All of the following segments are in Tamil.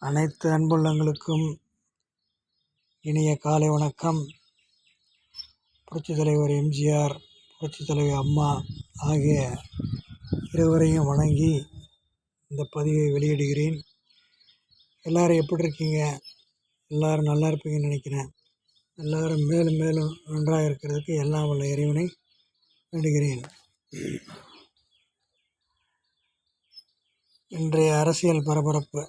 அனைத்து அன்புள்ளங்களுக்கும் இனிய காலை வணக்கம். புரட்சித் தலைவர் எம்ஜிஆர், புரட்சித் தலைவர் அம்மா ஆகிய இருவரையும் வணங்கி இந்த பதிவை வெளியிடுகிறேன். எல்லோரும் எப்படி இருக்கீங்க? எல்லோரும் நல்லா இருப்பீங்கன்னு நினைக்கிறேன். எல்லோரும் மேலும் மேலும் நன்றாக இருக்கிறதுக்கு எல்லாம் வல்ல இறைவனை வேண்டுகிறேன். இன்றைய அரசியல் பரபரப்பு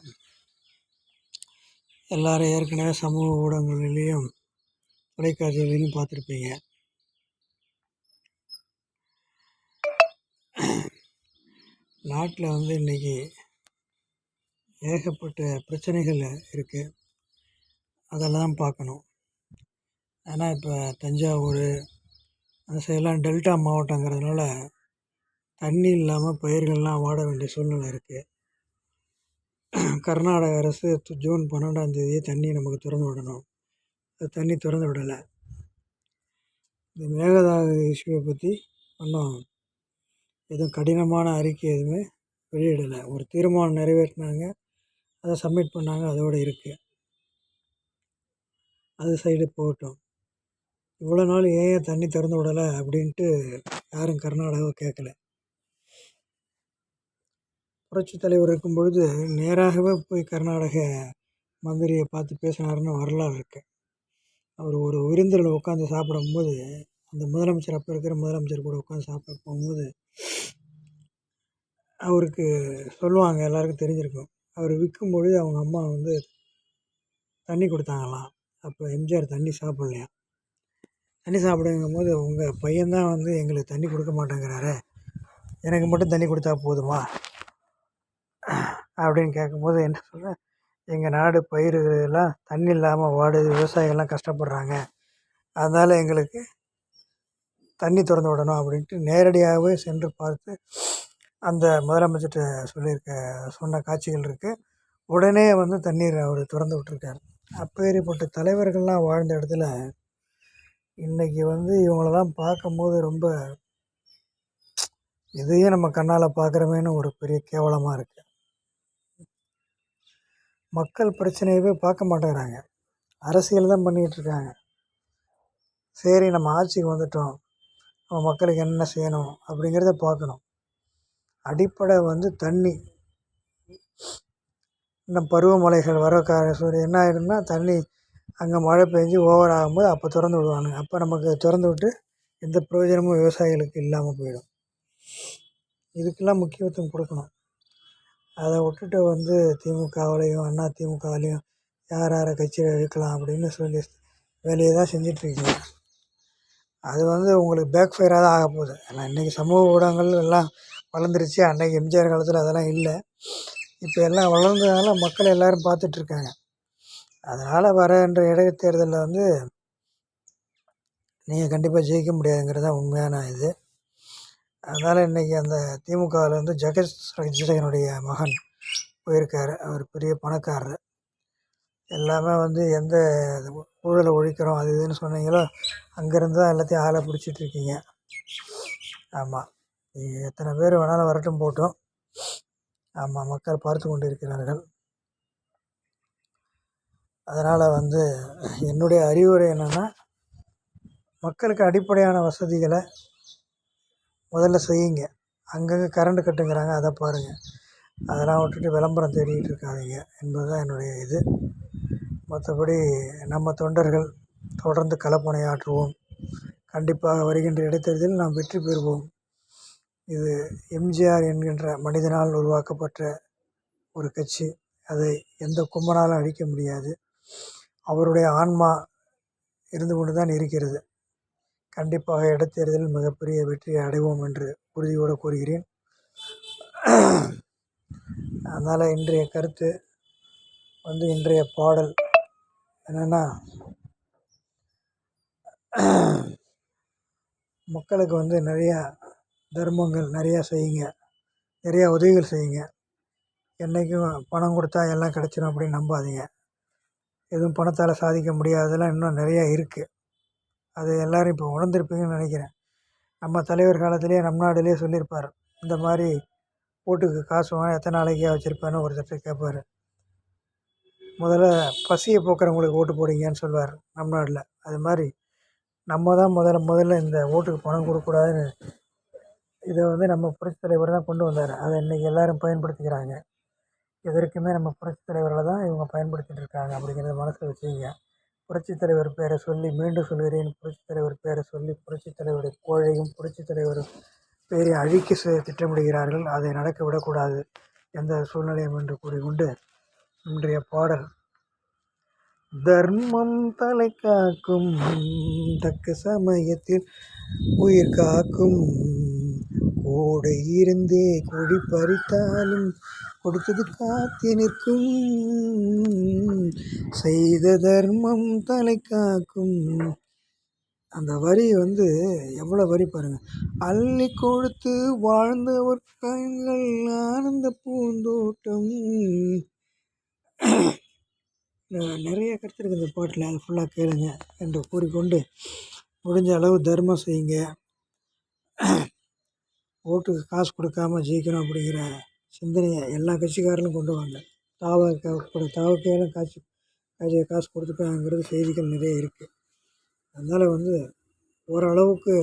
எல்லோரும் ஏற்கனவே சமூக ஊடகங்களிலையும் தொலைக்காட்சிகளிலையும் பார்த்துருப்பீங்க. நாட்டில் இன்றைக்கி ஏகப்பட்ட பிரச்சனைகள் இருக்குது. அதெல்லாம் பார்க்கணும். ஆனால் இப்போ தஞ்சாவூர் அந்த சைடெலாம் டெல்டா மாவட்டங்கிறதுனால தண்ணி இல்லாமல் பயிர்கள்லாம் வாட வேண்டிய சூழ்நிலை இருக்குது. கர்நாடக அரசு ஜூன் 12 தண்ணி நமக்கு திறந்து விடணும். அது தண்ணி திறந்து விடலை. இந்த மேகதாது இஷ்யூவை பற்றி இன்னும் எதுவும் கடினமான அறிக்கை எதுவுமே வெளியிடலை. ஒரு தீர்மானம் நிறைவேற்றினாங்க, அதை சப்மிட் பண்ணாங்க, அதோடு இருக்குது. அது சைடு போகட்டும். இவ்வளோ நாள் ஏன் தண்ணி திறந்து விடலை அப்படின்ட்டு யாரும் கர்நாடகாவை கேட்கல. புரட்சித் தலைவர் இருக்கும் பொழுது நேராகவே போய் கர்நாடக மந்திரியை பார்த்து பேசினாருன்னு வரலாறு இருக்குது. அவர் ஒரு விருந்தில் உட்காந்து சாப்பிடும்போது, அந்த முதலமைச்சர் அப்போ இருக்கிற முதலமைச்சர் கூட உட்காந்து சாப்பிட போகும்போது அவருக்கு சொல்லுவாங்க, எல்லாருக்கும் தெரிஞ்சிருக்கும். அவர் விற்கும்பொழுது அவங்க அம்மா தண்ணி கொடுத்தாங்களாம். அப்போ எம்ஜிஆர் தண்ணி சாப்பிட்லையா. தண்ணி சாப்பிடுங்கும் போது, உங்கள் பையன்தான் எங்களுக்கு தண்ணி கொடுக்க மாட்டேங்கிறாரு, எனக்கு மட்டும் தண்ணி கொடுத்தா போதுமா அப்படின்னு கேட்கும்போது என்ன சொல்கிறேன், எங்கள் நாடு பயிர்களெல்லாம் தண்ணி இல்லாமல் வாடுது, விவசாயிகள்லாம் கஷ்டப்படுறாங்க, அதனால் எங்களுக்கு தண்ணி திறந்து விடணும் அப்படின்ட்டு நேரடியாகவே சென்று பார்த்து அந்த முதலமைச்சர்கிட்ட சொன்ன காட்சிகள் இருக்குது. உடனே தண்ணீர் அவர் திறந்து விட்டுருக்கார். அப்பேற்பட்ட தலைவர்கள்லாம் வாழ்ந்த இடத்துல இன்றைக்கி இவங்களெல்லாம் பார்க்கும்போது ரொம்ப இதையே நம்ம கண்ணால் பார்க்குறமேனு ஒரு பெரிய கேவலமாக இருக்குது. மக்கள் பிரச்சனையவே பார்க்க மாட்டேங்கிறாங்க, அரசியல் தான் பண்ணிகிட்ருக்காங்க. சரி, நம்ம ஆட்சிக்கு வந்துட்டோம், நம்ம மக்களுக்கு என்ன செய்யணும் அப்படிங்கிறத பார்க்கணும். அடிப்படை தண்ணி. இன்னும் பருவமழைகள் வர என்ன ஆகிடும்னா, தண்ணி அங்கே மழை பெஞ்சு ஓவர் ஆகும்போது அப்போ திறந்து விடுவானுங்க. அப்போ நமக்கு திறந்து விட்டு எந்த பிரயோஜனமும் விவசாயிகளுக்கு இல்லாமல் போயிடும். இதுக்கெல்லாம் முக்கியத்துவம் கொடுக்கணும். அதை விட்டுட்டு திமுகவிலையும் அதிமுகவிலையும் யார் யாரை கட்சியில் இழுக்கலாம் அப்படின்னு சொல்லி வேலையை தான் செஞ்சிட்ருக்கீங்க. அது உங்களுக்கு பேக் ஃபயராக தான் ஆக போகுது. ஏன்னா இன்றைக்கி சமூக ஊடகங்கள் எல்லாம் வளர்ந்துருச்சு. அன்றைக்கி எம்ஜிஆர் காலத்தில் அதெல்லாம் இல்லை. இப்போ எல்லாம் வளர்ந்ததுனால மக்கள் எல்லோரும் பார்த்துட்ருக்காங்க. அதனால் வரன்ற இடைத்தேர்தலில் நீங்கள் கண்டிப்பாக ஜெயிக்க முடியாதுங்கிறது தான் உண்மையான இது. அதனால் இன்றைக்கி அந்த திமுகவில் ஜெகத் ரட்சகனுடைய மகன் போயிருக்கார். அவர் பெரிய பணக்காரர். எல்லாமே எந்த ஊழலை ஒழிக்கிறோம் அது இதுன்னு சொன்னீங்களோ அங்கேருந்து தான் எல்லாத்தையும் ஆளை பிடிச்சிட்ருக்கீங்க. ஆமாம், எத்தனை பேர் வேணாலும் வரட்டும் போட்டோம். ஆமாம், மக்கள் பார்த்து கொண்டு இருக்கிறார்கள். அதனால் என்னுடைய அறிவுரை என்னென்னா, மக்களுக்கு அடிப்படையான வசதிகளை முதல்ல செய்யுங்க. அங்கங்கே கரண்ட் கட்டுங்கிறாங்க, அதை பாருங்கள். அதெல்லாம் விட்டுட்டு விளம்பரம் தேடிக்கிட்டு இருக்காதீங்க என்பது தான் என்னுடைய இது. மற்றபடி நம்ம தொண்டர்கள் தொடர்ந்து களப்பணியாற்றுவோம். கண்டிப்பாக வருகின்ற இடைத்தேர்தலில் நாம் வெற்றி பெறுவோம். இது எம்ஜிஆர் என்கின்ற மனிதனால் உருவாக்கப்பட்ட ஒரு கட்சி. அதை எந்த கும்பனாலும் அழிக்க முடியாது. அவருடைய ஆன்மா இருந்து கொண்டு தான் இருக்கிறது. கண்டிப்பாக இடைத்தேர்தலில் மிகப்பெரிய வெற்றியை அடைவோம் என்று உறுதியோடு கூறுகிறேன். அதனால் இன்றைய கருத்து இன்றைய பாடல் என்னென்னா, மக்களுக்கு நிறையா தர்மங்கள் நிறையா செய்யுங்க, நிறையா உதவிகள் செய்யுங்க. என்றைக்கும் பணம் கொடுத்தா எல்லாம் கிடச்சிடும் அப்படின்னு நம்பாதீங்க. எதுவும் பணத்தால் சாதிக்க முடியாததெல்லாம் இன்னும் நிறையா இருக்குது. அது எல்லோரும் இப்போ உணர்ந்திருப்பீங்கன்னு நினைக்கிறேன். நம்ம தலைவர் காலத்திலே நம் நாட்டிலே சொல்லியிருப்பார், இந்த மாதிரி ஓட்டுக்கு காசு வாங்க எத்தனை நாளைக்கே வச்சுருப்பேன்னு ஒருத்தர் கேட்பார். முதல்ல பசியை போக்குறவங்களுக்கு ஓட்டு போடுங்கன்னு சொல்லுவார் நம்ம நாட்டில். அது மாதிரி நம்ம தான் முதல்ல இந்த ஓட்டுக்கு பணம் கொடுக்கக்கூடாதுன்னு இதை வந்து நம்ம புரட்சித் தலைவர் தான் கொண்டு வந்தார். அதை இன்றைக்கி எல்லோரும் பயன்படுத்திக்கிறாங்க. எதற்குமே நம்ம புரட்சித் தலைவர்களை தான் இவங்க பயன்படுத்திகிட்டு இருக்காங்க அப்படிங்கிறத மனசில் வச்சுக்கங்க. புரட்சித் தலைவர் பேரை சொல்லி, மீண்டும் சொல்கிறேன், புரட்சித் தலைவர் பேரை சொல்லி புரட்சித் தலைவருடைய புகழையும் புரட்சித் தலைவர் பேரை அழிக்க திட்டமிடுகிறார்கள். அதை நடக்க விடக்கூடாது எந்த சூழ்நிலையும் என்று கூறிக்கொண்டு இன்றைய பாடல். தர்மம் தலை காக்கும், தக்க சமயத்தில் உயிர் காக்கும், கூட இருந்தே கொடி பறித்தாலும் கொடுத்தது காத்து நிற்கும், செய்த தர்மம் தலை காக்கும். அந்த வரி வந்து எவ்வளோ வரி பாருங்கள். அள்ளி கொடுத்து வாழ்ந்தவர் கண்கள் ஆனந்த பூந்தோட்டம். நிறைய கருத்து இருக்குது இந்த பாட்டில், அது ஃபுல்லாக கேளுங்க என்று கூறிக்கொண்டு முடிஞ்ச அளவு தர்மம் செய்யுங்க. ஓட்டுக்கு காசு கொடுக்காமல் ஜெயிக்கணும் அப்படிங்கிற சிந்தனையை எல்லா கட்சிக்காரர்களும் கொண்டு வாங்க. தாவக்கையிலும் காசு கொடுத்துட்டாங்கிறது செய்திகள் நிறைய இருக்குது. அதனால் வந்து ஓரளவுக்கு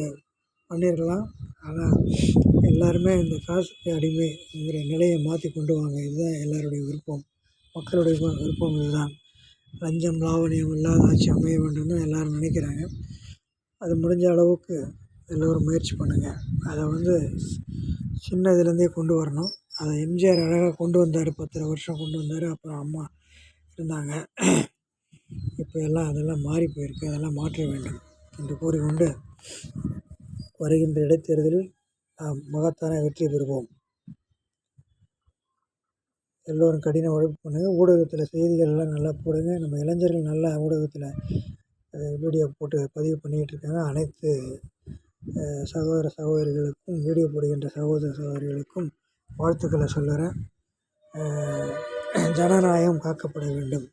பண்ணியிருக்கலாம். ஆனால் எல்லாருமே இந்த காசுக்கு அடிமைங்கிற நிலையை மாற்றி கொண்டு வாங்க. இதுதான் எல்லாருடைய விருப்பம், மக்களுடைய விருப்பம் இதுதான். லஞ்சம் லாவணியம் இல்லாத ஆட்சி அமைய வேண்டும் தான் எல்லோரும் நினைக்கிறாங்க. அது முடிஞ்ச அளவுக்கு எல்லோரும் முயற்சி பண்ணுங்கள். அதை வந்து சின்ன இதுலேருந்தே கொண்டு வரணும். அதை எம்ஜிஆர் அழகாக கொண்டு வந்தார், 10 வருஷம் கொண்டு வந்தார். அப்புறம் அம்மா இருந்தாங்க. இப்போ எல்லாம் அதெல்லாம் மாறி போயிருக்கு. அதெல்லாம் மாற்ற வேண்டும் என்று கூறிக்கொண்டு வருகின்ற இடைத்தேர்தலில் நாம் மகத்தான வெற்றி பெறுவோம். எல்லோரும் கடின உழைப்பு பண்ணுங்கள். ஊடகத்தில் செய்திகள் எல்லாம் நல்லா போடுங்க. நம்ம இளைஞர்கள் நல்லா ஊடகத்தில் வீடியோ போட்டு பதிவு பண்ணிக்கிட்டு இருக்காங்க. அனைத்து சகோதர சகோதரிகளுக்கும், வீடியோ போடுகின்ற சகோதர சகோதரிகளுக்கும் வாழ்த்துக்களை சொல்லுறேன். ஜனநாயகம் காக்கப்பட வேண்டும்,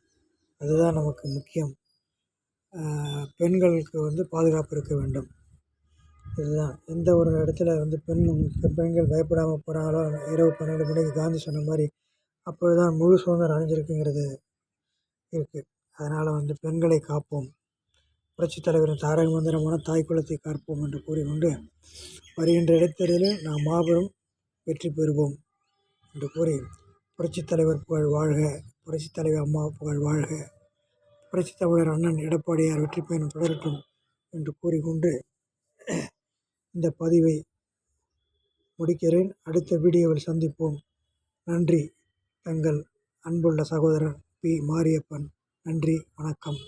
அதுதான் நமக்கு முக்கியம். பெண்களுக்கு வந்து பாதுகாப்பு இருக்க வேண்டும். இதுதான் எந்த ஒரு இடத்துல வந்து பெண்கள் பயப்படாமல் போகிறாங்களோ, இரவு 12 மணிக்கு காந்தி சொன்ன மாதிரி அப்பொழுது தான் முழு சுதந்திரம் அடைஞ்சிருக்குங்கிறது இருக்குது. அதனால் வந்து பெண்களை காப்போம். புரட்சித் தலைவரின் தாரக மந்திரமான தாய் குலத்தை காப்போம் என்று கூறிக்கொண்டு வருகின்ற இடைத்தேர்தலில் நாம் மாபெரும் வெற்றி பெறுவோம் என்று கூறி, புரட்சித் தலைவர் புகழ் வாழ்க, புரட்சித் தலைவர் அம்மா புகழ் வாழ்க, புரட்சித் தமிழர் அண்ணன் எடப்பாடியார் வெற்றி பயணம் தொடரட்டும் என்று கூறிக்கொண்டு இந்த பதிவை முடிக்கிறேன். அடுத்த வீடியோவில் சந்திப்போம். நன்றி. தங்கள் அன்புள்ள சகோதரர் பி. மாரியப்பன். நன்றி, வணக்கம்.